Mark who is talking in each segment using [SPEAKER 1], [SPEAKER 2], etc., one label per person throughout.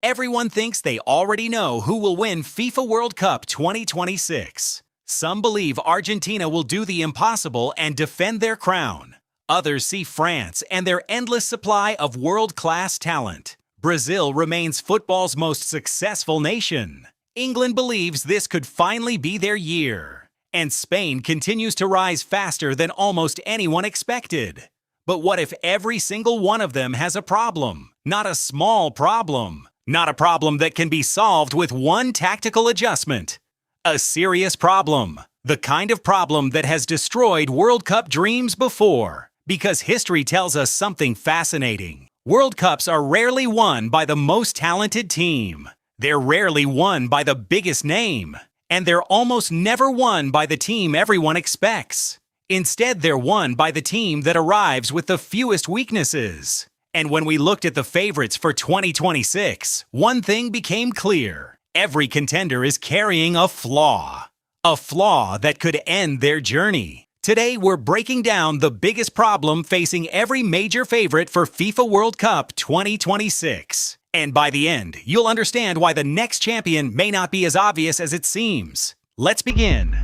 [SPEAKER 1] Everyone thinks they already know who will win FIFA World Cup 2026. Some believe Argentina will do the impossible and defend their crown. Others see France and their endless supply of world-class talent. Brazil remains football's most successful nation. England believes this could finally be their year. And Spain continues to rise faster than almost anyone expected. But what if every single one of them has a problem? Not a small problem. Not a problem that can be solved with one tactical adjustment. A serious problem. The kind of problem that has destroyed World Cup dreams before. Because history tells us something fascinating. World Cups are rarely won by the most talented team. They're rarely won by the biggest name. And they're almost never won by the team everyone expects. Instead, they're won by the team that arrives with the fewest weaknesses. And when we looked at the favorites for 2026, one thing became clear. Every contender is carrying a flaw. A flaw that could end their journey. Today, we're breaking down the biggest problem facing every major favorite for FIFA World Cup 2026. And by the end, you'll understand why the next champion may not be as obvious as it seems. Let's begin.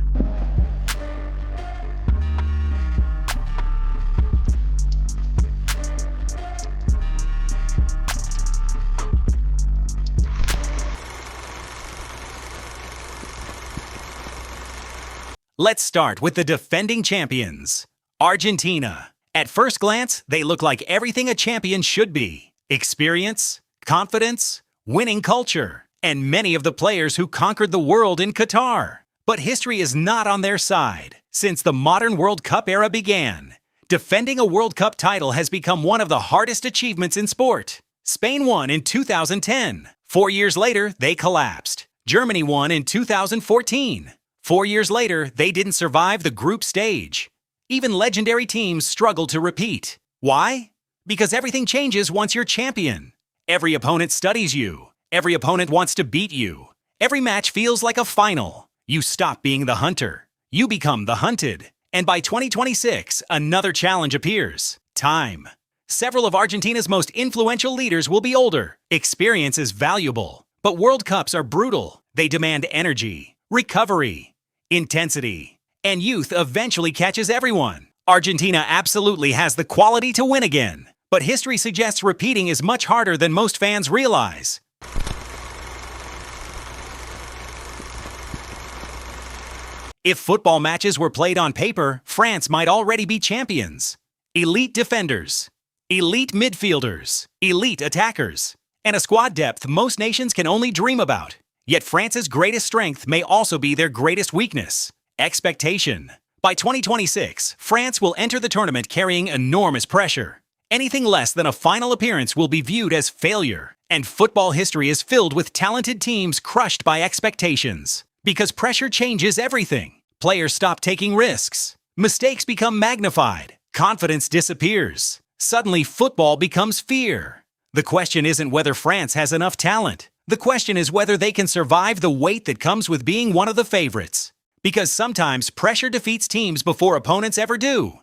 [SPEAKER 1] Let's start with the defending champions, Argentina. At first glance, they look like everything a champion should be. Experience, confidence, winning culture, and many of the players who conquered the world in Qatar. But history is not on their side. Since the modern World Cup era began, defending a World Cup title has become one of the hardest achievements in sport. Spain won in 2010. 4 years later, they collapsed. Germany won in 2014. 4 years later, they didn't survive the group stage. Even legendary teams struggle to repeat. Why? Because everything changes once you're champion. Every opponent studies you. Every opponent wants to beat you. Every match feels like a final. You stop being the hunter. You become the hunted. And by 2026, another challenge appears. Time. Several of Argentina's most influential leaders will be older. Experience is valuable. But World Cups are brutal. They demand energy, recovery, intensity, and youth eventually catches everyone. Argentina absolutely has the quality to win again, but history suggests repeating is much harder than most fans realize. If football matches were played on paper, France might already be champions. Elite defenders, elite midfielders, elite attackers, and a squad depth most nations can only dream about. Yet France's greatest strength may also be their greatest weakness: expectation. By 2026, France will enter the tournament carrying enormous pressure. Anything less than a final appearance will be viewed as failure, and football history is filled with talented teams crushed by expectations. Because pressure changes everything. Players stop taking risks. Mistakes become magnified. Confidence disappears. Suddenly, football becomes fear. The question isn't whether France has enough talent. The question is whether they can survive the weight that comes with being one of the favorites. Because sometimes pressure defeats teams before opponents ever do.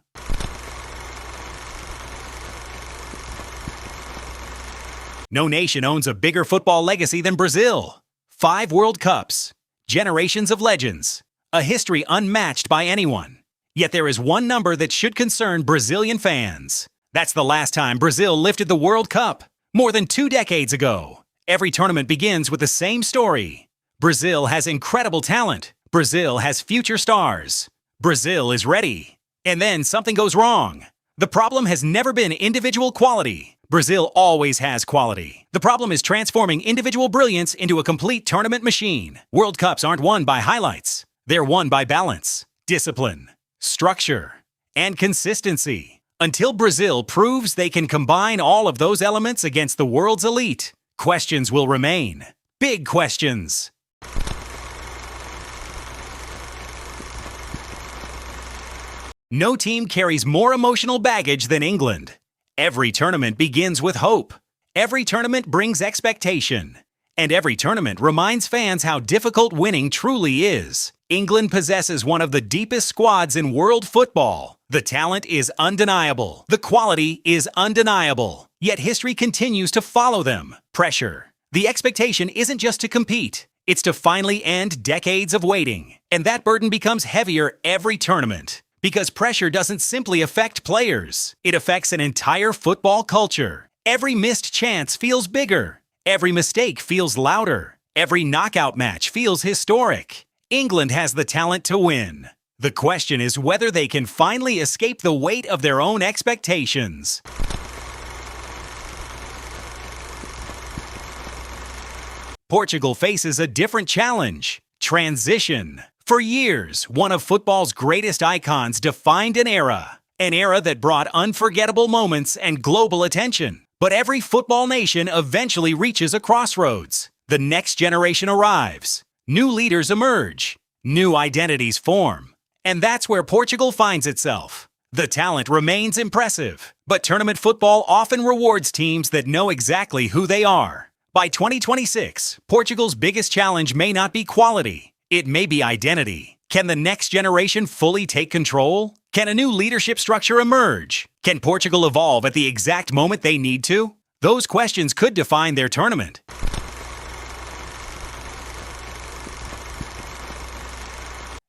[SPEAKER 1] No nation owns a bigger football legacy than Brazil. 5 World Cups, generations of legends, a history unmatched by anyone. Yet there is one number that should concern Brazilian fans. That's the last time Brazil lifted the World Cup, more than 2 decades ago. Every tournament begins with the same story. Brazil has incredible talent. Brazil has future stars. Brazil is ready. And then something goes wrong. The problem has never been individual quality. Brazil always has quality. The problem is transforming individual brilliance into a complete tournament machine. World Cups aren't won by highlights. They're won by balance, discipline, structure, and consistency. Until Brazil proves they can combine all of those elements against the world's elite, questions will remain. Big questions. No team carries more emotional baggage than England. Every tournament begins with hope. Every tournament brings expectation. And every tournament reminds fans how difficult winning truly is. England possesses one of the deepest squads in world football. The talent is undeniable. The quality is undeniable. Yet history continues to follow them. Pressure. The expectation isn't just to compete, it's to finally end decades of waiting. And that burden becomes heavier every tournament. Because pressure doesn't simply affect players, it affects an entire football culture. Every missed chance feels bigger. Every mistake feels louder. Every knockout match feels historic. England has the talent to win. The question is whether they can finally escape the weight of their own expectations. Portugal faces a different challenge: transition. For years, one of football's greatest icons defined an era that brought unforgettable moments and global attention. But every football nation eventually reaches a crossroads. The next generation arrives. New leaders emerge. New identities form. And that's where Portugal finds itself. The talent remains impressive, but tournament football often rewards teams that know exactly who they are. By 2026, Portugal's biggest challenge may not be quality. It may be identity. Can the next generation fully take control? Can a new leadership structure emerge? Can Portugal evolve at the exact moment they need to? Those questions could define their tournament.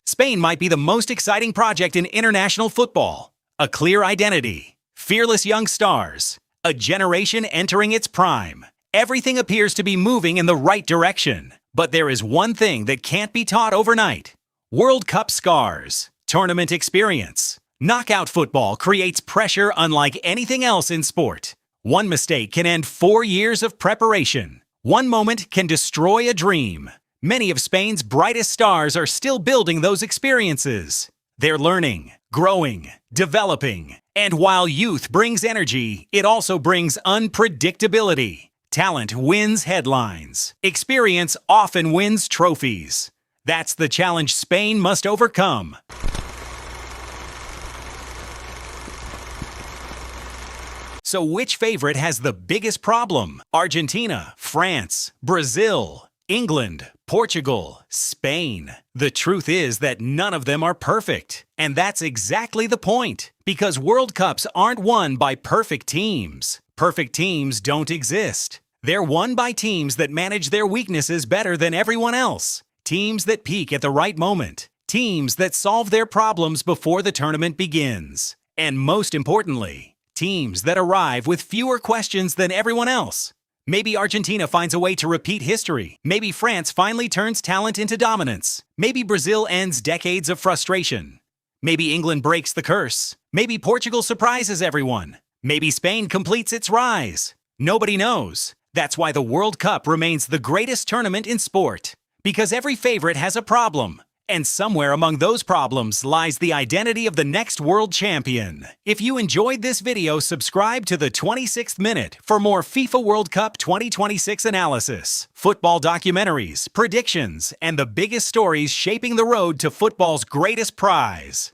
[SPEAKER 1] Spain might be the most exciting project in international football. A clear identity, fearless young stars, a generation entering its prime. Everything appears to be moving in the right direction. But there is one thing that can't be taught overnight: World Cup scars, tournament experience. Knockout football creates pressure unlike anything else in sport. One mistake can end 4 years of preparation. One moment can destroy a dream. Many of Spain's brightest stars are still building those experiences. They're learning, growing, developing. And while youth brings energy, it also brings unpredictability. Talent wins headlines. Experience often wins trophies. That's the challenge Spain must overcome. So which favorite has the biggest problem? Argentina, France, Brazil, England, Portugal, Spain. The truth is that none of them are perfect. And that's exactly the point. Because World Cups aren't won by perfect teams. Perfect teams don't exist. They're won by teams that manage their weaknesses better than everyone else. Teams that peak at the right moment. Teams that solve their problems before the tournament begins. And most importantly, teams that arrive with fewer questions than everyone else. Maybe Argentina finds a way to repeat history. Maybe France finally turns talent into dominance. Maybe Brazil ends decades of frustration. Maybe England breaks the curse. Maybe Portugal surprises everyone. Maybe Spain completes its rise. Nobody knows. That's why the World Cup remains the greatest tournament in sport. Because every favorite has a problem. And somewhere among those problems lies the identity of the next world champion. If you enjoyed this video, subscribe to the 26th Minute for more FIFA World Cup 2026 analysis, football documentaries, predictions, and the biggest stories shaping the road to football's greatest prize.